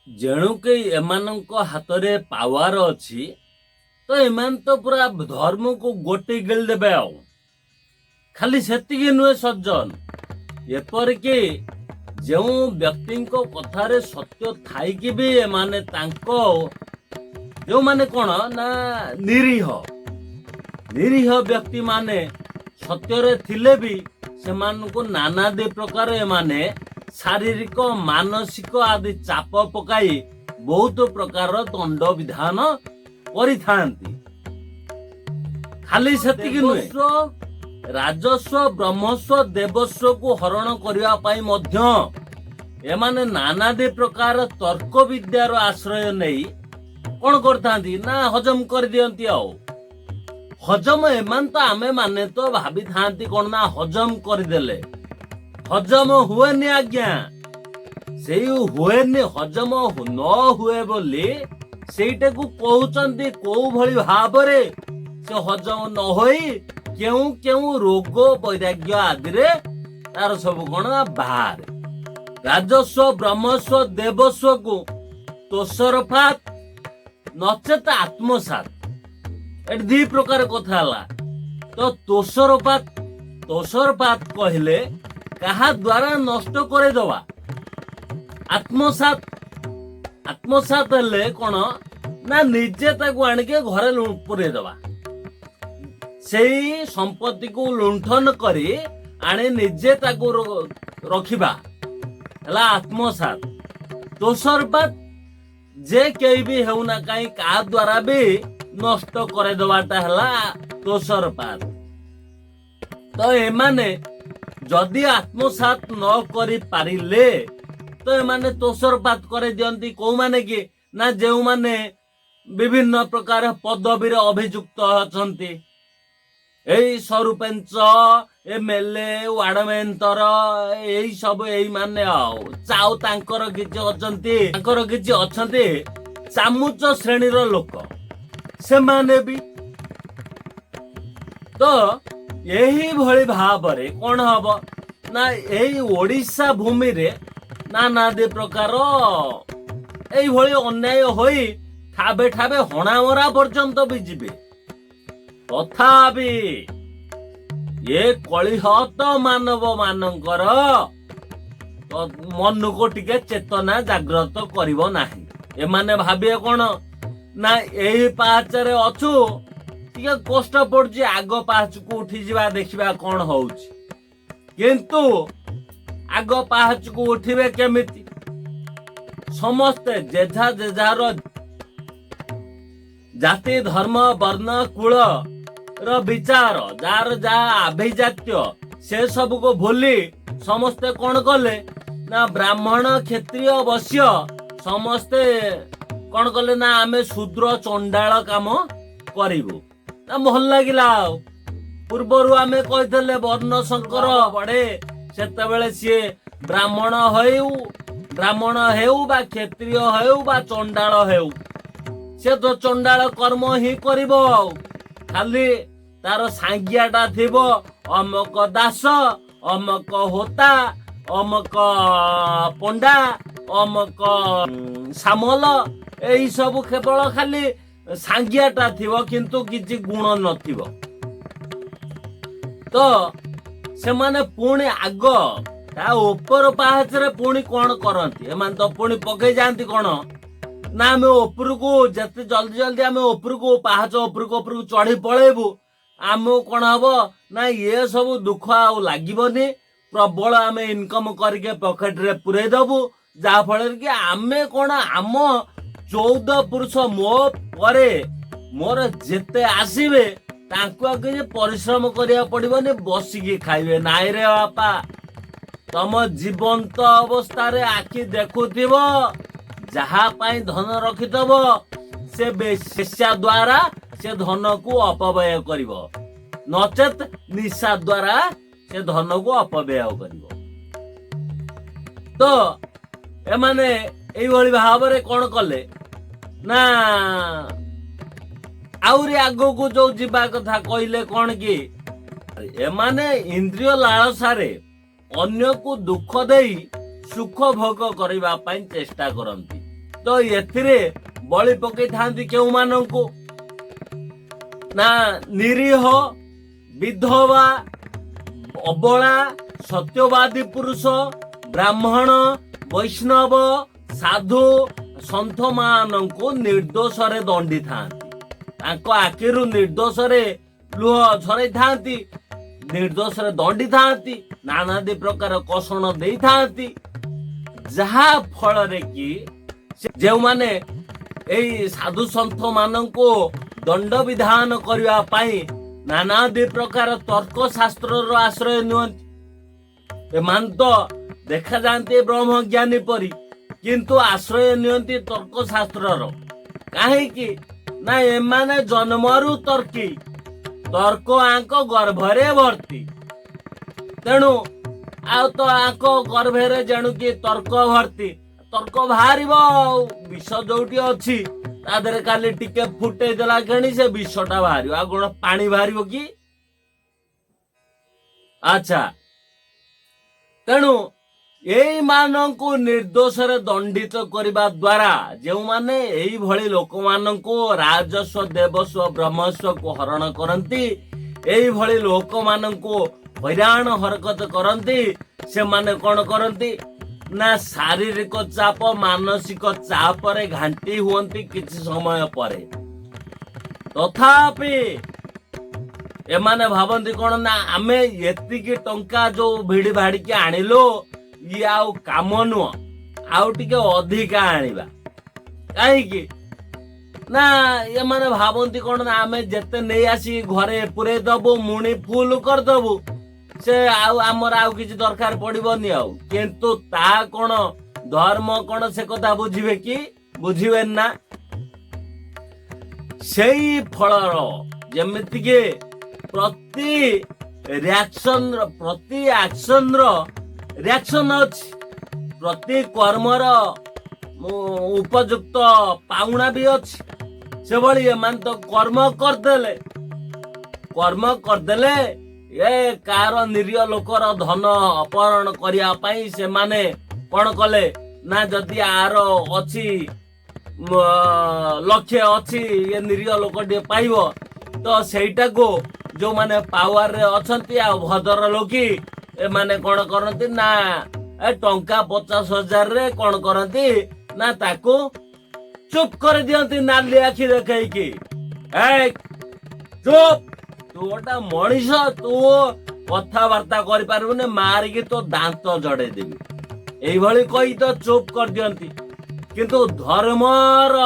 जेणुके एमानंको हातरे power अछि तो एमान तो पूरा धर्म को गोटे गिल देबे आउ खाली सेतिकी नुहे सज्जन एपरिकी जो व्यक्ति को कथारे सत्य थाई कि भी एमाने तांको जो माने कोन ना निरीह निरीह व्यक्ति माने सत्यरे थिले भी सेमान को नाना दे प्रकार एमाने शारीरिक मानसिक आदि चाप पकाई बहुत प्रकार दंड विधान करिथांती खाली सेतिकी नुहे राजस्व ब्रह्मस्व देवस्व को हरण करने पाई मध्य एमाने नानादी प्रकार तर्क विद्यार आश्रय नहीं कौन करथांती ना हजम कर दियंती आउ हजम एमान तो आमे माने तो भाभी थांती कौन ना हजम करदेले हजम हुएनी आज्ञा से हुएनी हजम न हुए बोली सेटा को कहउचंती को भली भाबरे से हजम न होई केउ केउ रोग वैराग्य आदि रे तार सब कोन बाहर राजस्व ब्रह्मस्व देवस्व को तोसरफात नचेत आत्मसात ए दी प्रकार कथा हला तो तोसरपात कहले कहा द्वारा नष्ट करे दवा आत्मसात हेले कोन ना निजे ताको आनिके घरे पुरे दवा से संपत्ति को लुंठन करी आने निजे ताको रखिबा हला आत्मसात तोसरपात जे कई भी हेउना काई का द्वारा भी नष्ट करे दवाटा हला तोसरपात तो एमाने जदि आत्मसात न करी पारिले तो एमाने तोसरपात करे दियंती को माने कि ना जेउ माने विभिन्न प्रकार पदवी रे अभियुक्त अछंती एई सरपंच एमएलए वार्ड मेंबर एई सब एई माने आउ चाउ तांकर किछि अछंती चामुच श्रेणीर लोक से माने भी तो यही भली भाबरे कोन हबो ना एई ओडिशा भूमि रे नाना दे प्रकार एई भली अन्याय होई ठाबे ठाबे हणामरा पर्यंत भी जिबे तथापि ये कलिहत मानव मानकर मन को टिके चेतना जागृत करिवो नाही एमाने भाबिए कोन ना एही पाचरे अछु टिके कष्ट पड़छि आग पाच को उठी जिबा देखिबा कोन होउछि किंतु आग पाच को उठिबे केमिति समस्त जेझा जेझार जाति धर्म वर्ण कुल र विचार जार जा अभिजात्य से सब को भूली समस्ते कौन कले ना ब्राह्मण क्षत्रिय वश्य समस्ते कौन कले ना आमे शूद्र चंडाल काम करिबु ना भल लागिला पूर्वरु आमे कहितले वर्ण शंकर बड़े सेते बेले सी ब्राह्मण हेउ बा क्षत्रिय हेउ बा चंडाल हेउ से तो चंडाल कर्म ही करिबो खाली तार सांगियाटा थिबो अमक दास अमक होता अमक पंडा अमक सामल एई सब केवल खाली सांगियाटा थिबो किंतु किछि गुण नथिबो तो से माने पुणी आग ता ऊपर पाहाच रे पुणी कोन करंती एमान तो पुणी पकै जानती कोन ना आम ऊपर को जते जल्दी जल्दी आम ऊपर को पाहाच ऊपर को चढ़ी पळेबू आम कौन हम ना ये सब दुख आउ लागबनी प्रबल आम इनकम करके पॉकेट रे पुरे दबु जहा फल कि आमे कौन आम 14 पुरुष मो परे मोर जेते आसीबे तांको आगे परिश्रम करिया पड़िबनी बसिकी खाइबे नाइ रे बापा तम जीवंत अवस्था रे आखि देखुथिबो जहा पाई धन रखिथबो से बेशिष्या द्वारा से धन को अपव्यय करिवो नचेत निशा द्वारा से धन को अपव्यय करिवो तो एमाने एई भली भाबरे कोन कले ना आउरी आगो को जो जीवा कथा कहले कोन की एमाने इंद्रिय लालसारे अन्य को दुख देई सुख भोग करबा पई चेष्टा करंती तो एथिरे बलि पकई थांती केउ मानंकु ना निरीह विधवा अबला सत्यवादी पुरुष ब्राह्मण वैष्णव साधु सन्थ मानंकु निर्दोष रे दंडी थांती आखिरु निर्दोष रे लुह झरई थांती निर्दोष रे दंडी थांती नानादी प्रकार कषण देई थांती जहा फल रे कि जे माने एई साधु सन्थ मानंकु दंड विधान करबा पई नानादी प्रकार तर्क शास्त्र रो आश्रय नियंती एमान तो देखा जानते ब्रह्मज्ञानी परी किंतु आश्रय नियंती तर्क शास्त्र रो काहे कि ना एमाने जन्मरु तर्की तर्क आंक गर्भरे भर्ती तेणु आ तो आंक गर्भरे जेणु कि तर्क भर्ती तर्क बाहरिबो विष जोटी अछि तादरे काली टिके फुटे देला केणी से विषटा बाहरिबो आ गुण पानी बाहरिबो कि अच्छा तेणु एई मानंकु निर्दोष रे दंडित करिबा द्वारा जे माने एई भଳି लोक मानंकु राजस्व देवस्व ब्रह्मस्व को हरण करंती एई भଳି लोक मानंकु हैरान हरकत करंती से माने कोन करंती ना शारीरिक चाप मानसिक चाप रे घांटी हुअंती किछि समय परे तथापि एमाने भाबंती कोन ना आमे एतिकी टंका जो भिडी भाडी के आनिलो ये आउ काम नु आउ टिके अधिका आनिबा काहे कि ना एमाने भाबंती कोन ना आमे जते नै आसी घरे पुरे दबो मुणी फुल कर दबो से आउ हमर आउ किछि दरकार पड़िबोनी आउ किंतु ता कोन धर्म कोन से कथा बुझिबे कि बुझिबे ना सेई फलर जेमिति के प्रति रिएक्शन प्रति एक्शन रिएक्शन अछि प्रति कर्मर उपयुक्त पाउना भी अछि से भली एमान तो कर्म करदेले ये कार निरीह लोकर धन अपहरण करिया पई से माने कोन कले ना जदि आर अछि लक्ष्य अछि ये निरीह लोक टे पाइबो तो सेटा को जो माने पावर रे अछंती आ भदर लोकी ए माने कोन करंती ना ए टंका 50,000 रे कोन करंती ना ताको चुप कर दियंती नाली आखि देखै कि ए चुप तू गोटा मनीष तू कथबार्ता करि पारबुने मारिकी तो दांत जड़े देबी एई भली कहि तो चुप कर दियंती किंतु धर्मर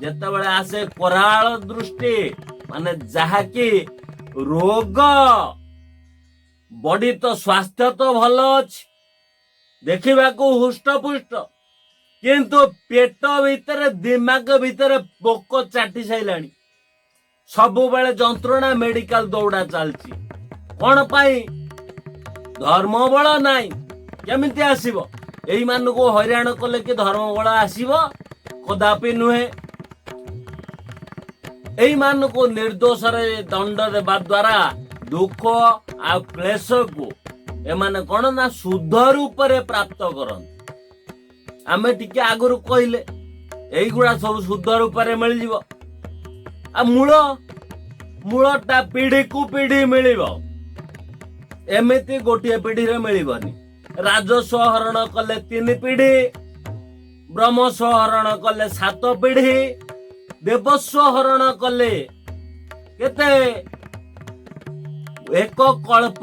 जेते बेले आसे कराल दृष्टि माने जहा कि रोग बॉडी तो स्वास्थ्य तो भलो अछि देखिबा को हुष्ट पुष्ट किंतु पेट भीतर दिमाग भीतर पोक चाटी साइलानी सब बेले जंत्रणा मेडिकल दौड़ा चलती कौन पाई धर्म बल नाई केमिति आसीबो एई मान को हैरान कले कि धर्म बल आसीबो कदापि नुहे एई मान को निर्दोष रे दंड देबा द्वारा दुख आ क्लेश को एमाने कोन ना शुद्ध रूप रे प्राप्त करन आमे टिके आगुरु कहिले एई गुडा सब शुद्ध रूप रे मिल जिवो आ मूलटा पीढ़ी को पीढ़ी मिलिबो एमिति गोटिए पीढ़ी रे मिलिबनी राजस्व हरण कले 3 पीढ़ी ब्रह्मस्व हरण कले 7 पीढ़ी देवस्व हरण कले केते एक कल्प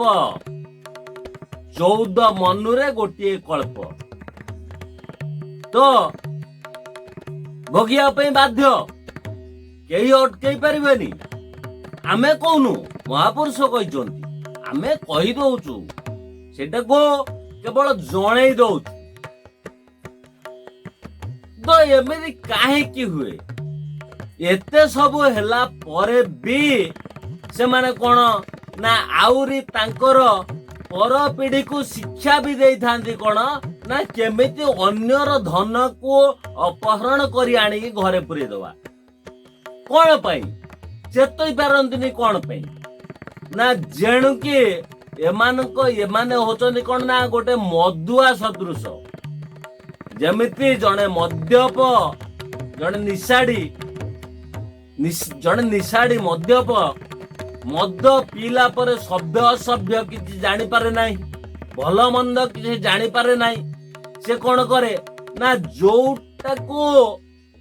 14 मनुरे गोटिए कल्प तो भोगिया पे बाध्य केही अटकई पारिबेनी आमे कहनु महापुरुष कहिचंती आमे कहि दउचु सेटा को केवल जणै दउचु तो एमेदी काहे की हुए एते सब हैला परे भी से माने कोन ना आउरी तांकर पर पीढ़ी को शिक्षा भी देई थांती कोन ना केमिति अन्यर धन को अपहरण करी आनी घरे पुरे दवा कोन पई चेतई पारंतिनी कोन पई ना जेणु कि एमाने होचनी कोन ना गोटे मधुआ सदृश ଯେମିତି ଜଣେ ମଦ୍ୟପ ଜଣେ ନିଶାଡି ମଦ୍ୟପ ମଦ ପିଇଲା ପରେ ସଭ୍ୟ ଅସଭ୍ୟ କିଛି ଜାଣିପାରେ ନାହିଁ, ଭଲ ମନ୍ଦ କିଛି ଜାଣିପାରେ ନାହିଁ। ସେ କଣ କରେ ନା ଯୋଉଟାକୁ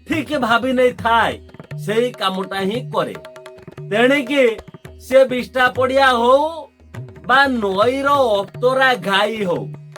ଠିକ ଭାବି ନେଇଥାଏ ସେଇ କାମଟା ହିଁ କରେ। ତେଣିକି ସେ ବିଷ୍ଠା ପଡିଆ ହଉ ବା ନଈର ଅତରା ଘାଇ ହଉ,